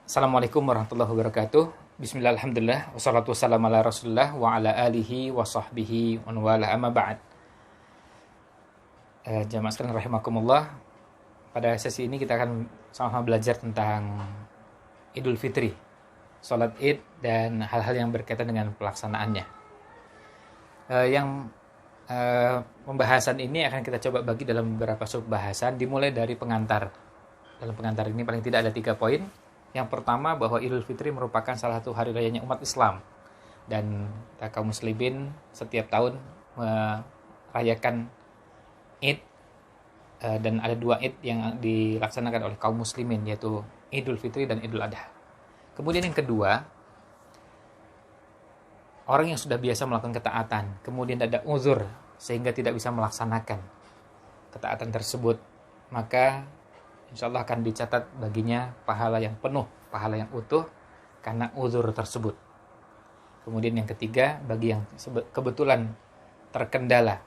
Assalamualaikum warahmatullahi wabarakatuh. Bismillah, alhamdulillah, wassalatu wassalamu ala rasulullah wa ala alihi wa sahbihi wa wala amma ba'd. Jamaah sekalian rahimakumullah. Pada sesi ini kita akan sama-sama belajar tentang Idul Fitri, sholat Id, dan hal-hal yang berkaitan dengan pelaksanaannya. Pembahasan ini akan kita coba bagi dalam beberapa subbahasan, dimulai dari pengantar. Dalam pengantar ini paling tidak ada 3 poin. Yang pertama, bahwa Idul Fitri merupakan salah satu hari rayanya umat Islam, dan kita kaum muslimin setiap tahun merayakan Id, dan ada 2 Id yang dilaksanakan oleh kaum muslimin, yaitu Idul Fitri dan Idul Adha. Kemudian yang kedua, orang yang sudah biasa melakukan ketaatan, kemudian ada uzur sehingga tidak bisa melaksanakan ketaatan tersebut, maka insya Allah akan dicatat baginya pahala yang penuh, pahala yang utuh karena uzur tersebut. Kemudian yang ketiga, bagi yang kebetulan terkendala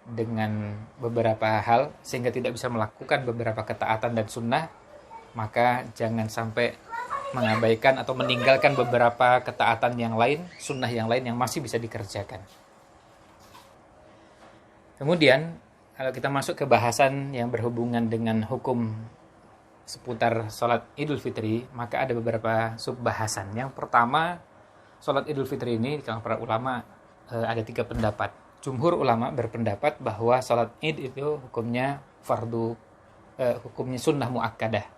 dengan beberapa hal sehingga tidak bisa melakukan beberapa ketaatan dan sunnah, maka jangan sampai mengabaikan atau meninggalkan beberapa ketaatan yang lain, sunnah yang lain yang masih bisa dikerjakan. Kemudian kalau kita masuk ke bahasan yang berhubungan dengan hukum seputar sholat Idul Fitri, maka ada beberapa subbahasan. Yang pertama, sholat Idul Fitri ini di kalangan para ulama ada 3 pendapat. Jumhur ulama berpendapat bahwa sholat Id itu hukumnya hukumnya sunnah muakkadah.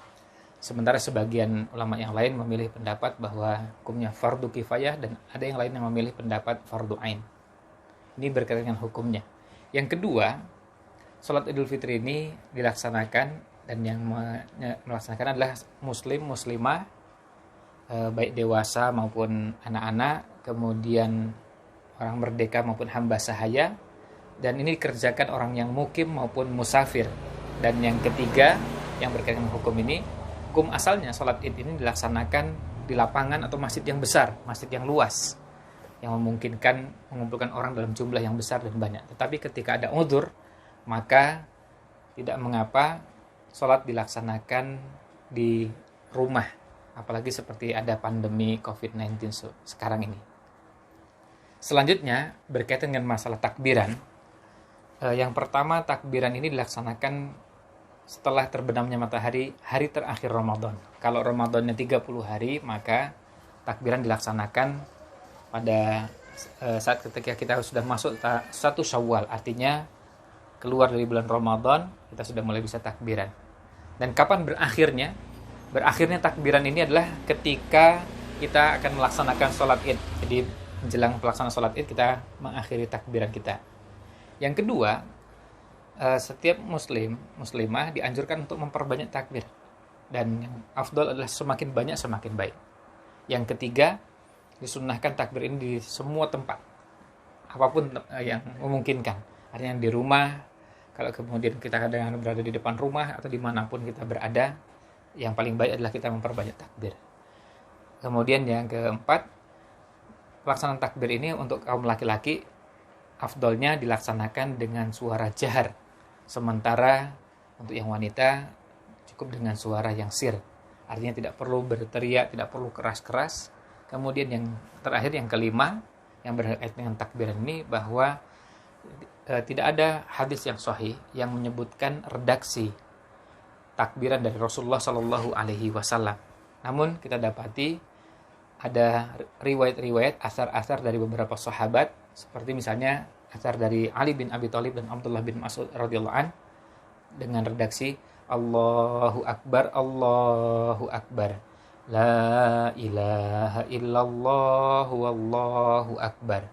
Sementara sebagian ulama yang lain memilih pendapat bahwa hukumnya fardu kifayah, dan ada yang lain yang memilih pendapat fardu ain. Ini berkaitan dengan hukumnya. Yang kedua, sholat Idul Fitri ini dilaksanakan, dan yang melaksanakan adalah muslim, muslimah, baik dewasa maupun anak-anak, kemudian orang merdeka maupun hamba sahaya, dan ini dikerjakan orang yang mukim maupun musafir. Dan yang ketiga, yang berkaitan dengan hukum ini, hukum asalnya sholat Id ini dilaksanakan di lapangan atau masjid yang besar, masjid yang luas, yang memungkinkan mengumpulkan orang dalam jumlah yang besar dan banyak. Tetapi ketika ada uzur, maka tidak mengapa sholat dilaksanakan di rumah, apalagi seperti ada pandemi COVID-19 sekarang ini. Selanjutnya, berkaitan dengan masalah takbiran. Yang pertama, takbiran ini dilaksanakan setelah terbenamnya matahari hari terakhir Ramadan. Kalau Ramadannya 30 hari, maka takbiran dilaksanakan pada saat ketika kita sudah masuk 1 Syawal, artinya keluar dari bulan Ramadan, kita sudah mulai bisa takbiran. Dan kapan berakhirnya? Berakhirnya takbiran ini adalah ketika kita akan melaksanakan sholat Id. Jadi menjelang pelaksanaan sholat Id, kita mengakhiri takbiran kita. Yang kedua, setiap muslimah dianjurkan untuk memperbanyak takbir. Dan yang afdal adalah semakin banyak semakin baik. Yang ketiga, disunnahkan takbir ini di semua tempat, apapun yang memungkinkan. Artinya di rumah, kalau kemudian kita kadang berada di depan rumah atau dimanapun kita berada, yang paling baik adalah kita memperbanyak takbir. Kemudian yang keempat, pelaksanaan takbir ini untuk kaum laki-laki afdolnya dilaksanakan dengan suara jahar, sementara untuk yang wanita cukup dengan suara yang sir, artinya tidak perlu berteriak, tidak perlu keras-keras. Kemudian yang terakhir, yang kelima, yang berkaitan dengan takbiran ini, bahwa tidak ada hadis yang sahih yang menyebutkan redaksi takbiran dari Rasulullah Shallallahu Alaihi Wasallam. Namun kita dapati ada riwayat-riwayat, asar-asar dari beberapa sahabat, seperti misalnya asar dari Ali bin Abi Thalib dan Abdullah bin Mas'ud radhiyallahu an, dengan redaksi Allahu Akbar, Allahu Akbar, La ilaha illallah, wallahu akbar,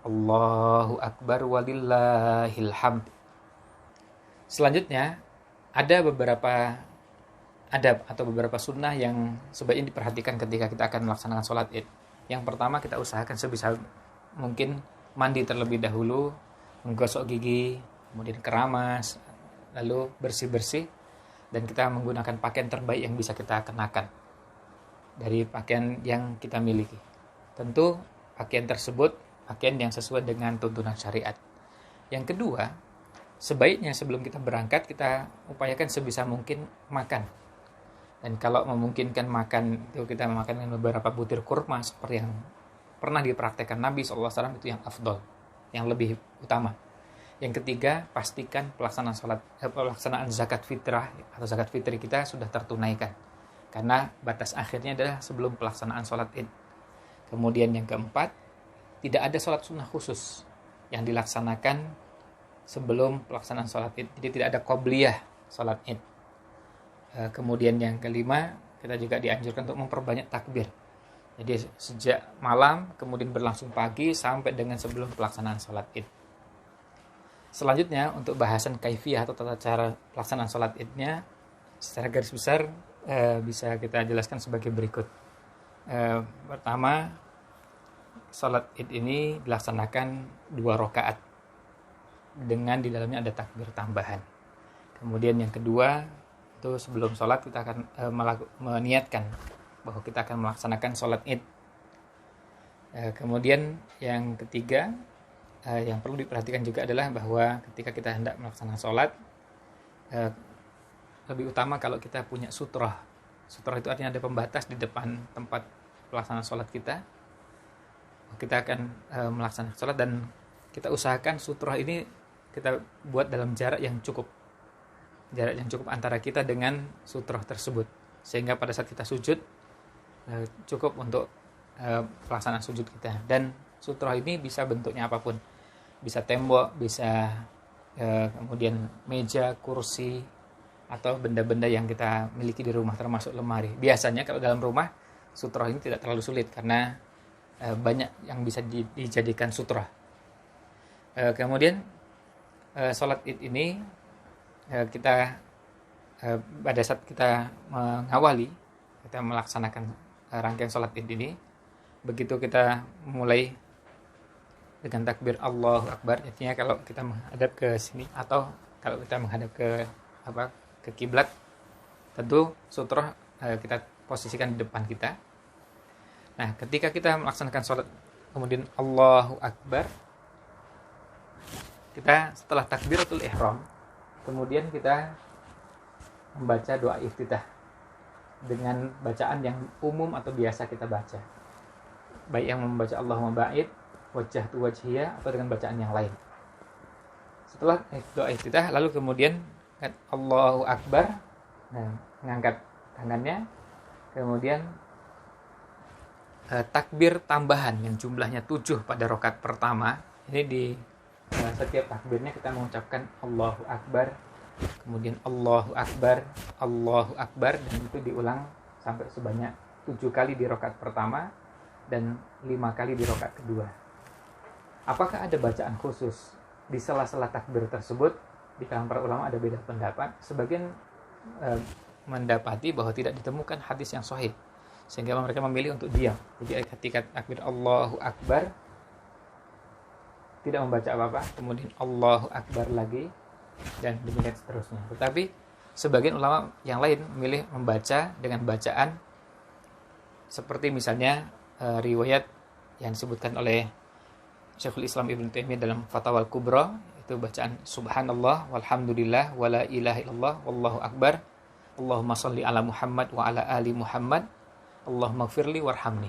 Allahu Akbar walillahil hamd. Selanjutnya, ada beberapa adab atau beberapa sunnah yang sebaiknya diperhatikan ketika kita akan melaksanakan sholat Id. Yang pertama, kita usahakan sebisa mungkin mandi terlebih dahulu, menggosok gigi, kemudian keramas, lalu bersih-bersih, dan kita menggunakan pakaian terbaik yang bisa kita kenakan dari pakaian yang kita miliki. Tentu pakaian tersebut pakaian yang sesuai dengan tuntunan syariat. Yang kedua, sebaiknya sebelum kita berangkat, kita upayakan sebisa mungkin makan. Dan kalau memungkinkan makan, itu kita makan dengan beberapa butir kurma seperti yang pernah dipraktekkan Nabi SAW, itu yang afdol, yang lebih utama. Yang ketiga, pastikan pelaksanaan zakat fitrah atau zakat fitri kita sudah tertunaikan. Karena batas akhirnya adalah sebelum pelaksanaan sholat id. Kemudian yang keempat, tidak ada sholat sunnah khusus yang dilaksanakan sebelum pelaksanaan sholat id. Jadi tidak ada qobliyah sholat id. Kemudian yang kelima, kita juga dianjurkan untuk memperbanyak takbir. Jadi sejak malam, kemudian berlangsung pagi, sampai dengan sebelum pelaksanaan sholat id. Selanjutnya, untuk bahasan kaifiyah atau tata cara pelaksanaan sholat idnya, secara garis besar bisa kita jelaskan sebagai berikut. Pertama, sholat id ini dilaksanakan 2 rakaat dengan di dalamnya ada takbir tambahan. Kemudian yang kedua, itu sebelum sholat kita akan meniatkan bahwa kita akan melaksanakan sholat id. Kemudian yang ketiga, yang perlu diperhatikan juga adalah bahwa ketika kita hendak melaksanakan sholat, lebih utama kalau kita punya sutroh. Sutroh itu artinya ada pembatas di depan tempat pelaksanaan sholat kita. Kita akan melaksanakan sholat dan kita usahakan sutroh ini kita buat dalam jarak yang cukup antara kita dengan sutroh tersebut, sehingga pada saat kita sujud cukup untuk pelaksanaan sujud kita. Dan sutroh ini bisa bentuknya apapun, bisa tembok, bisa kemudian meja, kursi, atau benda-benda yang kita miliki di rumah, termasuk lemari. Biasanya kalau dalam rumah, sutroh ini tidak terlalu sulit karena banyak yang bisa dijadikan sutroh. Kemudian sholat id ini kita pada saat kita mengawali, kita melaksanakan rangkaian sholat id ini, begitu kita mulai dengan takbir Allahu Akbar, artinya kalau kita menghadap ke sini atau kalau kita menghadap ke kiblat, tentu sutroh kita posisikan di depan kita. Nah, ketika kita melaksanakan sholat kemudian Allahu Akbar, kita setelah takbiratul ihram, kemudian kita membaca doa iftitah dengan bacaan yang umum atau biasa kita baca, baik yang membaca Allahumma ba'id wajjahtu wajhiya atau dengan bacaan yang lain. Setelah doa iftitah, lalu kemudian Allahu Akbar, mengangkat tangannya, kemudian takbir tambahan yang jumlahnya 7 pada rakaat pertama. Ini di setiap takbirnya kita mengucapkan Allahu Akbar, kemudian Allahu Akbar, Allahu Akbar, dan itu diulang sampai sebanyak 7 kali di rakaat pertama dan 5 kali di rakaat kedua. Apakah ada bacaan khusus di sela-sela takbir tersebut? Di kalangan para ulama ada beda pendapat. Sebagian mendapati bahwa tidak ditemukan hadis yang sahih, sehingga mereka memilih untuk diam. Jadi ketika takbir Allahu Akbar tidak membaca apa-apa, kemudian Allahu Akbar lagi, dan demikian seterusnya. Tetapi sebagian ulama yang lain memilih membaca dengan bacaan seperti misalnya riwayat yang disebutkan oleh Syekhul Islam Ibnu Taimiyah dalam Fatwa Al-Kubra, itu bacaan Subhanallah walhamdulillah wala ilaha illallah wallahu akbar, Allahumma sholli ala Muhammad wa ala ali Muhammad, Allahumma gfirli warhamni.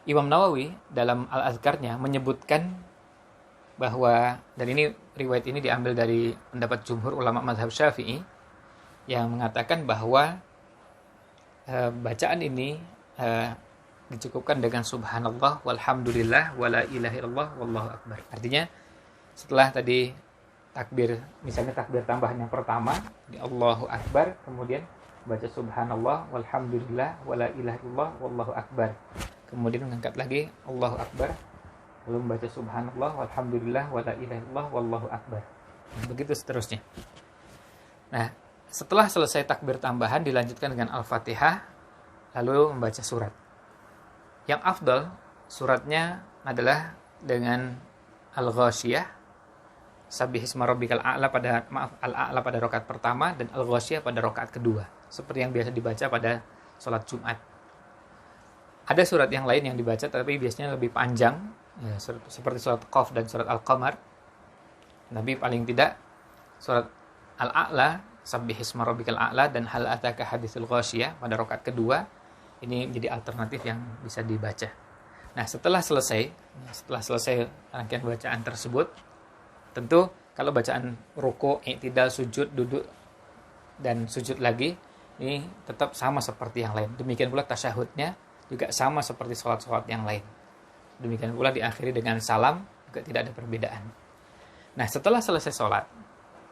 Imam Nawawi dalam Al-Azkarnya menyebutkan bahwa, dan ini riwayat ini diambil dari pendapat jumhur ulama mazhab Syafi'i, yang mengatakan bahwa bacaan ini dicukupkan dengan subhanallah walhamdulillah wala ilaha illallah wallahu akbar. Artinya setelah tadi takbir, misalnya takbir tambahan yang pertama di Allahu Akbar, kemudian baca subhanallah walhamdulillah wala ilaha illallah wallahu akbar, kemudian mengangkat lagi Allahu Akbar, lalu membaca subhanallah walhamdulillah wala ilaha illallah wallahu akbar, begitu seterusnya. Nah, setelah selesai takbir tambahan dilanjutkan dengan Al-Fatihah, lalu membaca surat. Yang afdal suratnya adalah dengan Al-Ghasyiyah, Sabbihisma rabbikal a'la Al-A'la pada rakaat pertama, dan Al-Ghasyiyah pada rakaat kedua, seperti yang biasa dibaca pada sholat Jumat. Ada surat yang lain yang dibaca tapi biasanya lebih panjang, ya, seperti surat Qaf dan surat Al-Qamar. Tapi paling tidak surat Al-A'la Sabbihisma rabbikal a'la dan hal ataka haditsul ghasyiyah pada rakaat kedua. Ini menjadi alternatif yang bisa dibaca. Nah, setelah selesai rangkaian bacaan tersebut, tentu kalau bacaan ruku', i'tidal, sujud, duduk dan sujud lagi ini tetap sama seperti yang lain. Demikian pula tasyahudnya juga sama seperti sholat-sholat yang lain. Demikian pula diakhiri dengan salam juga tidak ada perbedaan. Nah, setelah selesai sholat,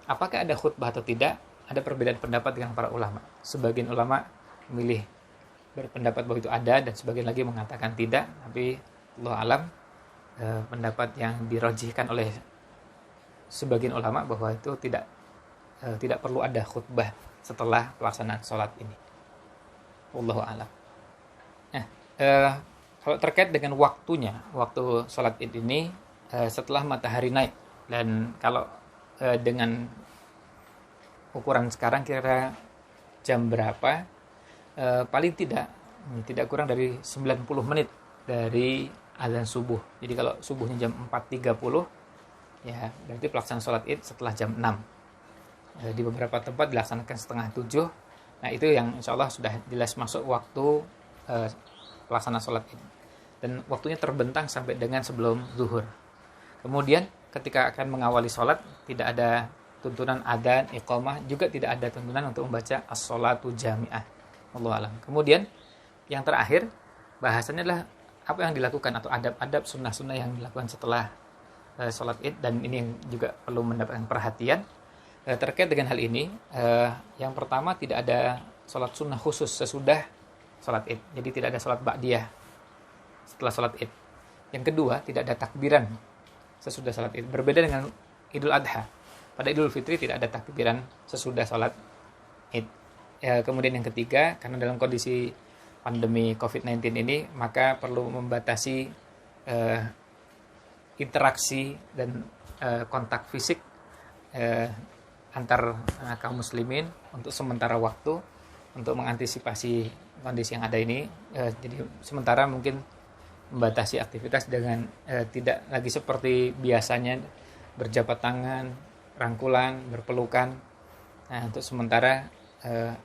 apakah ada khutbah atau tidak? Ada perbedaan pendapat dengan para ulama. Sebagian ulama memilih berpendapat bahwa itu ada dan sebagian lagi mengatakan tidak. Tapi Allah alam, pendapat yang dirajihkan oleh sebagian ulama bahwa itu tidak perlu ada khutbah setelah pelaksanaan sholat ini. Wallahu alam. Nah, kalau terkait dengan waktunya, waktu sholat id ini setelah matahari naik. Dan kalau dengan ukuran sekarang kira-kira jam berapa, paling tidak kurang dari 90 menit dari azan subuh. Jadi kalau subuhnya jam 4.30, ya berarti pelaksanaan sholat id setelah jam 6. Di beberapa tempat dilaksanakan setengah 7. Nah, itu yang insya Allah sudah jelas masuk waktu pelaksanaan sholat id. Dan waktunya terbentang sampai dengan sebelum zuhur. Kemudian ketika akan mengawali sholat, tidak ada tuntunan adzan, iqamah, juga tidak ada tuntunan untuk membaca as-sholatu jami'ah. Wallahu alam. Kemudian yang terakhir, bahasannya adalah apa yang dilakukan atau adab-adab sunnah-sunnah yang dilakukan setelah sholat id, dan ini juga perlu mendapatkan perhatian. Terkait dengan hal ini, yang pertama tidak ada sholat sunnah khusus sesudah sholat id. Jadi tidak ada sholat ba'diyah setelah sholat id. Yang kedua, tidak ada takbiran sesudah sholat id. Berbeda dengan Idul Adha. Pada Idul Fitri tidak ada takbiran sesudah sholat id. Kemudian yang ketiga, karena dalam kondisi pandemi COVID-19 ini, maka perlu membatasi interaksi dan kontak fisik antar kaum muslimin untuk sementara waktu, untuk mengantisipasi kondisi yang ada ini. Jadi sementara mungkin membatasi aktivitas dengan tidak lagi seperti biasanya berjabat tangan, rangkulan, berpelukan. Nah, untuk sementara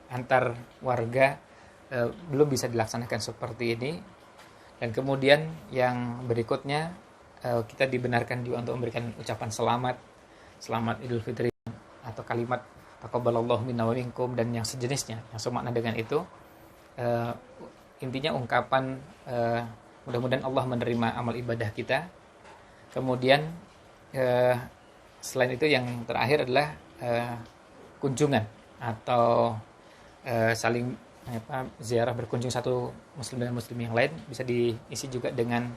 antar warga belum bisa dilaksanakan seperti ini. Dan kemudian yang berikutnya, kita dibenarkan juga untuk memberikan ucapan selamat Idul Fitri, atau kalimat taqabbalallahu minna wa minkum dan yang sejenisnya yang semakna dengan itu. Intinya ungkapan mudah-mudahan Allah menerima amal ibadah kita. Kemudian selain itu yang terakhir adalah kunjungan atau saling ziarah, berkunjung satu muslim dan muslim yang lain, bisa diisi juga dengan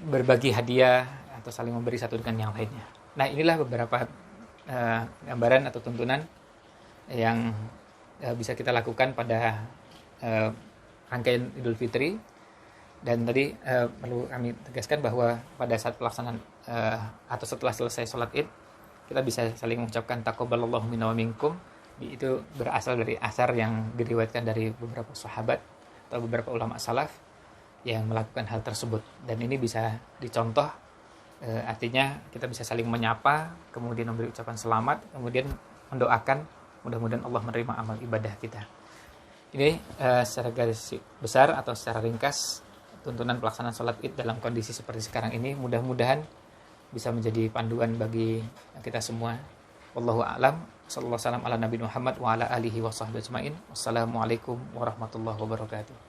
berbagi hadiah atau saling memberi satu dengan yang lainnya. Nah, inilah beberapa gambaran atau tuntunan yang bisa kita lakukan pada rangkaian Idul Fitri. Dan tadi perlu kami tegaskan bahwa pada saat pelaksanaan atau setelah selesai sholat id, kita bisa saling mengucapkan taqabbalallahu minna wa minkum. Itu berasal dari asar yang diriwayatkan dari beberapa sahabat atau beberapa ulama salaf yang melakukan hal tersebut. Dan ini bisa dicontoh, artinya kita bisa saling menyapa, kemudian memberi ucapan selamat, kemudian mendoakan mudah-mudahan Allah menerima amal ibadah kita. Ini secara garis besar atau secara ringkas tuntunan pelaksanaan sholat id dalam kondisi seperti sekarang ini. Mudah-mudahan bisa menjadi panduan bagi kita semua. Wallahu a'lam. Sallallahu alaihi wasallam ala Nabi Muhammad wa ala alihi wa sahbihi ajmain. Wassalamualaikum warahmatullahi wabarakatuh.